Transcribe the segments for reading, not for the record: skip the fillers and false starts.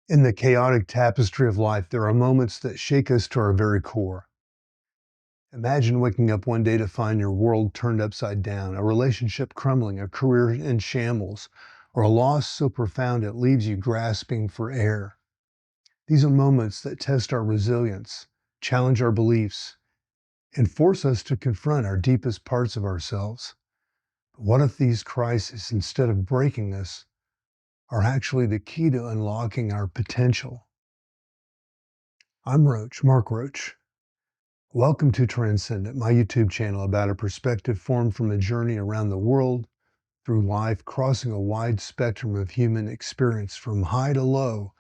In the chaotic tapestry of life, there are moments that shake us to our very core. Imagine waking up one day to find your world turned upside down, a relationship crumbling, a career in shambles, or a loss so profound it leaves you grasping for air. These are moments that test our resilience, challenge our beliefs, and force us to confront our deepest parts of ourselves. But what if these crises, instead of breaking us, are actually the key to unlocking our potential? I'm Mark Roach. Welcome to Transcendent, my YouTube channel about a perspective formed from a journey around the world, through life, crossing a wide spectrum of human experience from high to low,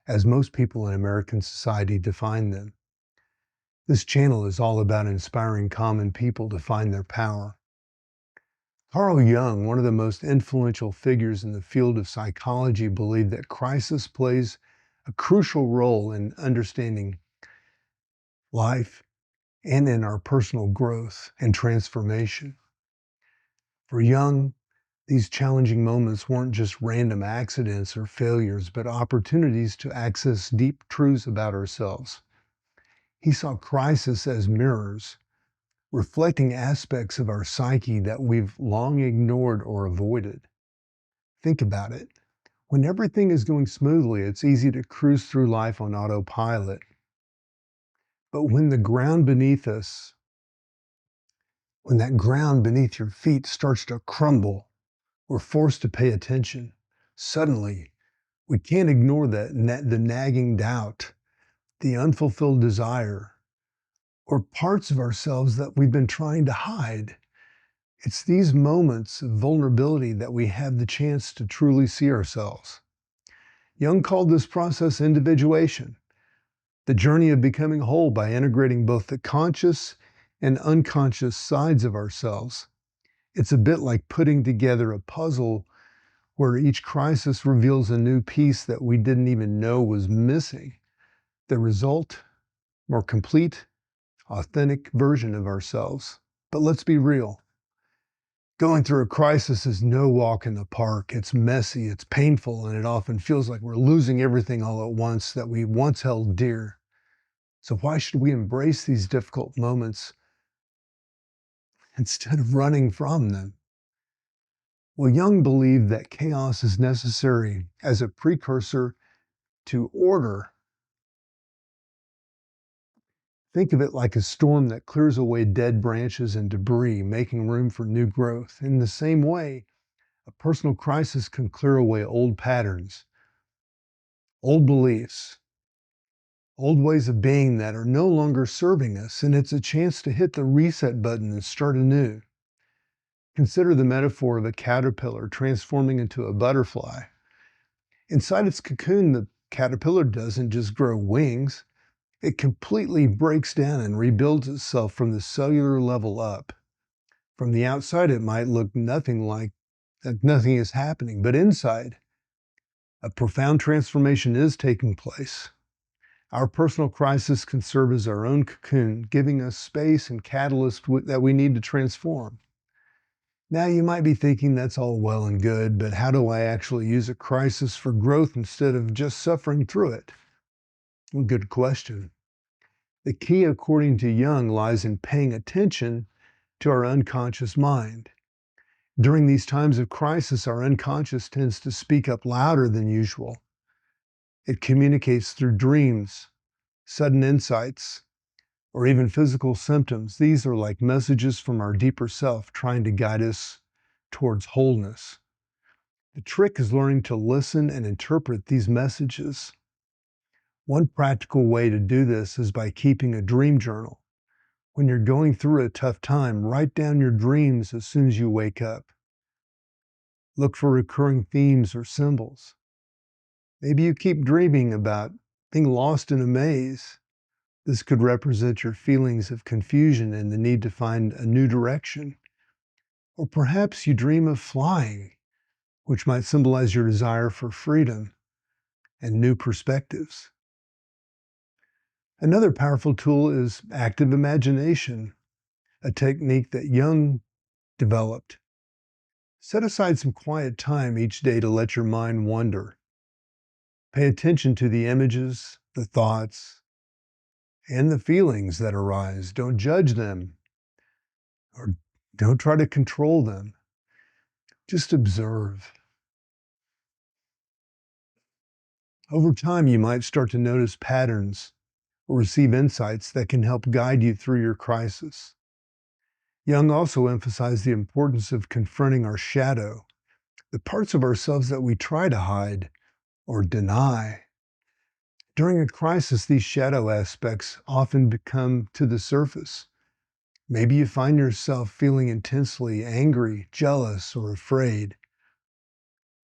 as most people in American society define them. This channel is all about inspiring common people to find their power. Carl Jung, one of the most influential figures in the field of psychology, believed that crisis plays a crucial role in understanding life and in our personal growth and transformation. For Jung, these challenging moments weren't just random accidents or failures, but opportunities to access deep truths about ourselves. He saw crisis as mirrors, reflecting aspects of our psyche that we've long ignored or avoided. Think about it. When everything is going smoothly, it's easy to cruise through life on autopilot. But when that ground beneath your feet starts to crumble, we're forced to pay attention. Suddenly, we can't ignore the nagging doubt, the unfulfilled desire, or parts of ourselves that we've been trying to hide. It's these moments of vulnerability that we have the chance to truly see ourselves. Jung called this process individuation, the journey of becoming whole by integrating both the conscious and unconscious sides of ourselves. It's a bit like putting together a puzzle where each crisis reveals a new piece that we didn't even know was missing. The result, more complete, authentic version of ourselves. But let's be real. Going through a crisis is no walk in the park. It's messy, it's painful, and it often feels like we're losing everything all at once that we once held dear. So why should we embrace these difficult moments instead of running from them? Well, Jung believed that chaos is necessary as a precursor to order. Think of it like a storm that clears away dead branches and debris, making room for new growth. In the same way, a personal crisis can clear away old patterns, old beliefs, old ways of being that are no longer serving us, and it's a chance to hit the reset button and start anew. Consider the metaphor of a caterpillar transforming into a butterfly. Inside its cocoon, the caterpillar doesn't just grow wings, it completely breaks down and rebuilds itself from the cellular level up. From the outside, it might look nothing like nothing is happening, but inside, a profound transformation is taking place. Our personal crisis can serve as our own cocoon, giving us space and catalyst that we need to transform. Now, you might be thinking that's all well and good, but how do I actually use a crisis for growth instead of just suffering through it? Well, good question. The key, according to Jung, lies in paying attention to our unconscious mind. During these times of crisis, our unconscious tends to speak up louder than usual. It communicates through dreams, sudden insights, or even physical symptoms. These are like messages from our deeper self trying to guide us towards wholeness. The trick is learning to listen and interpret these messages. One practical way to do this is by keeping a dream journal. When you're going through a tough time, write down your dreams as soon as you wake up. Look for recurring themes or symbols. Maybe you keep dreaming about being lost in a maze. This could represent your feelings of confusion and the need to find a new direction. Or perhaps you dream of flying, which might symbolize your desire for freedom and new perspectives. Another powerful tool is active imagination, a technique that Jung developed. Set aside some quiet time each day to let your mind wander. Pay attention to the images, the thoughts, and the feelings that arise. Don't judge them or don't try to control them. Just observe. Over time, you might start to notice patterns or receive insights that can help guide you through your crisis. Jung also emphasized the importance of confronting our shadow, the parts of ourselves that we try to hide or deny. During a crisis, these shadow aspects often come to the surface. Maybe you find yourself feeling intensely angry, jealous, or afraid.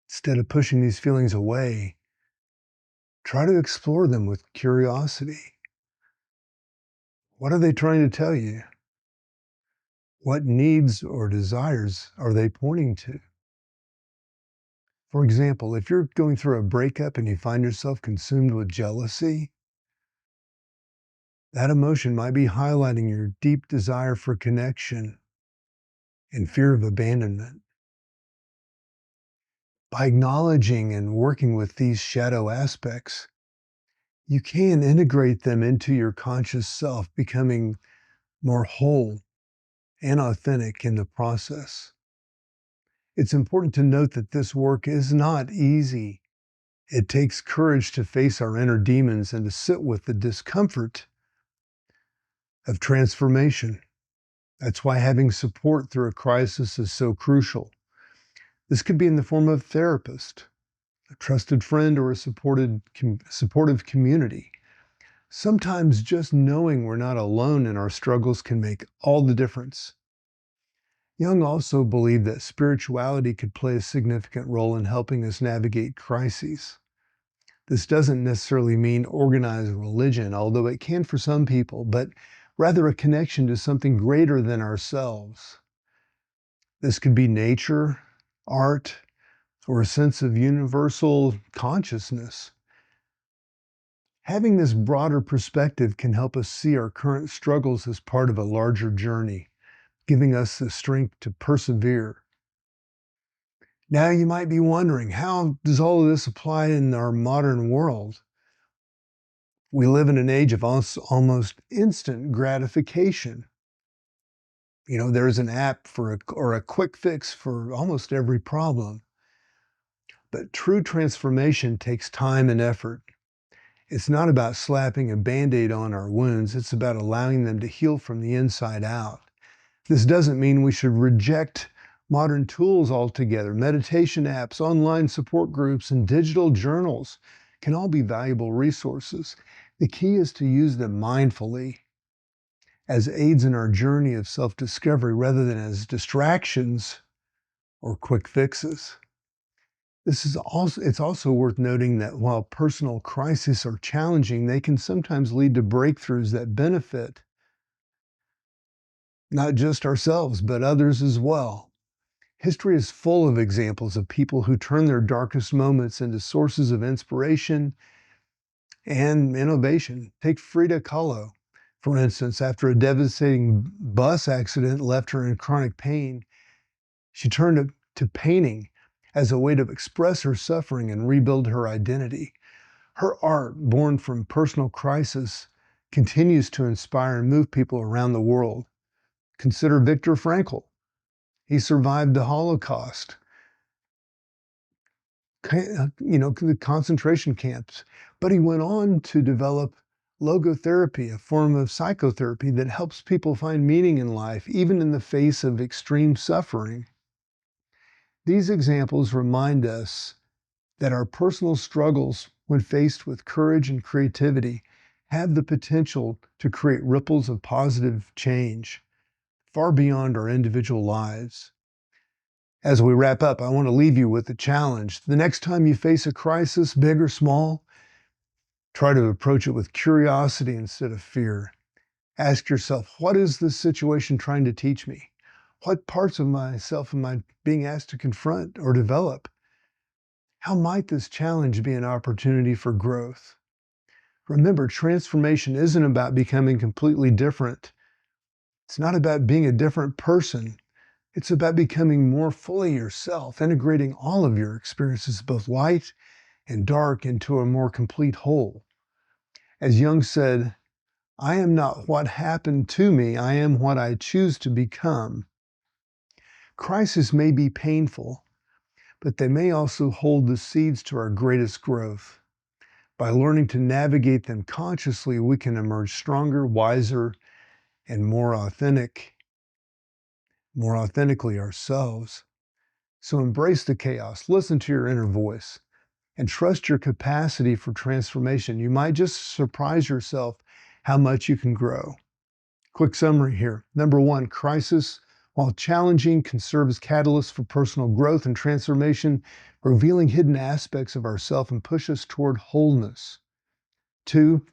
Instead of pushing these feelings away, try to explore them with curiosity. What are they trying to tell you? What needs or desires are they pointing to? For example, if you're going through a breakup and you find yourself consumed with jealousy, that emotion might be highlighting your deep desire for connection and fear of abandonment. By acknowledging and working with these shadow aspects, you can integrate them into your conscious self, becoming more whole and authentic in the process. It's important to note that this work is not easy. It takes courage to face our inner demons and to sit with the discomfort of transformation. That's why having support through a crisis is so crucial. This could be in the form of a therapist, a trusted friend, or a supportive community. Sometimes just knowing we're not alone in our struggles can make all the difference. Jung also believed that spirituality could play a significant role in helping us navigate crises. This doesn't necessarily mean organized religion, although it can for some people, but rather a connection to something greater than ourselves. This could be nature, art, or a sense of universal consciousness. Having this broader perspective can help us see our current struggles as part of a larger journey, giving us the strength to persevere. Now you might be wondering, how does all of this apply in our modern world? We live in an age of almost instant gratification. There's an app or a quick fix for almost every problem. But true transformation takes time and effort. It's not about slapping a Band-Aid on our wounds. It's about allowing them to heal from the inside out. This doesn't mean we should reject modern tools altogether. Meditation apps, online support groups, and digital journals can all be valuable resources. The key is to use them mindfully as aids in our journey of self-discovery rather than as distractions or quick fixes. It's also worth noting that while personal crises are challenging, they can sometimes lead to breakthroughs that benefit not just ourselves, but others as well. History is full of examples of people who turn their darkest moments into sources of inspiration and innovation. Take Frida Kahlo, for instance. After a devastating bus accident left her in chronic pain, she turned to painting as a way to express her suffering and rebuild her identity. Her art, born from personal crisis, continues to inspire and move people around the world. Consider Viktor Frankl. He survived the Holocaust, the concentration camps, but he went on to develop logotherapy, a form of psychotherapy that helps people find meaning in life, even in the face of extreme suffering. These examples remind us that our personal struggles, when faced with courage and creativity, have the potential to create ripples of positive change far beyond our individual lives. As we wrap up, I want to leave you with a challenge. The next time you face a crisis, big or small, try to approach it with curiosity instead of fear. Ask yourself, what is this situation trying to teach me? What parts of myself am I being asked to confront or develop? How might this challenge be an opportunity for growth? Remember, transformation isn't about becoming completely different. It's not about being a different person. It's about becoming more fully yourself, integrating all of your experiences, both light and dark into a more complete whole. As Jung said, I am not what happened to me, I am what I choose to become. Crises may be painful, but they may also hold the seeds to our greatest growth. By learning to navigate them consciously, we can emerge stronger, wiser, and more authentically ourselves. So embrace the chaos, listen to your inner voice, and trust your capacity for transformation. You might just surprise yourself how much you can grow. Quick summary here. Number one, crisis, while challenging, can serve as catalysts for personal growth and transformation, revealing hidden aspects of ourself and push us toward wholeness. Two,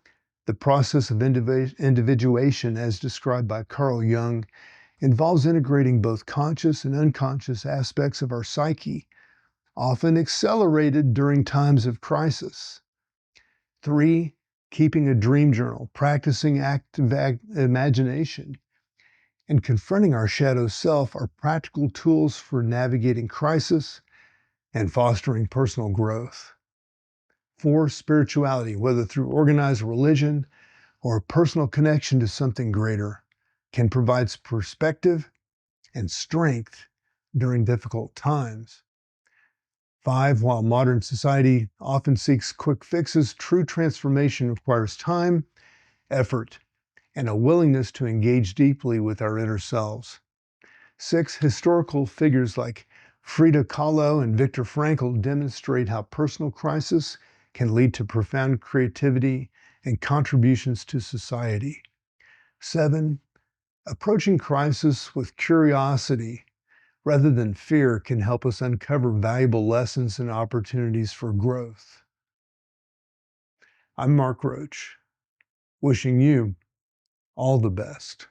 the process of individuation, as described by Carl Jung, involves integrating both conscious and unconscious aspects of our psyche, often accelerated during times of crisis. Three, keeping a dream journal, practicing active imagination, and confronting our shadow self are practical tools for navigating crisis and fostering personal growth. Four, spirituality, whether through organized religion or a personal connection to something greater, can provide perspective and strength during difficult times. Five, while modern society often seeks quick fixes, true transformation requires time, effort, and a willingness to engage deeply with our inner selves. Six, historical figures like Frida Kahlo and Viktor Frankl demonstrate how personal crisis can lead to profound creativity and contributions to society. Seven, approaching crisis with curiosity rather than fear can help us uncover valuable lessons and opportunities for growth. I'm Mark Roach, wishing you all the best.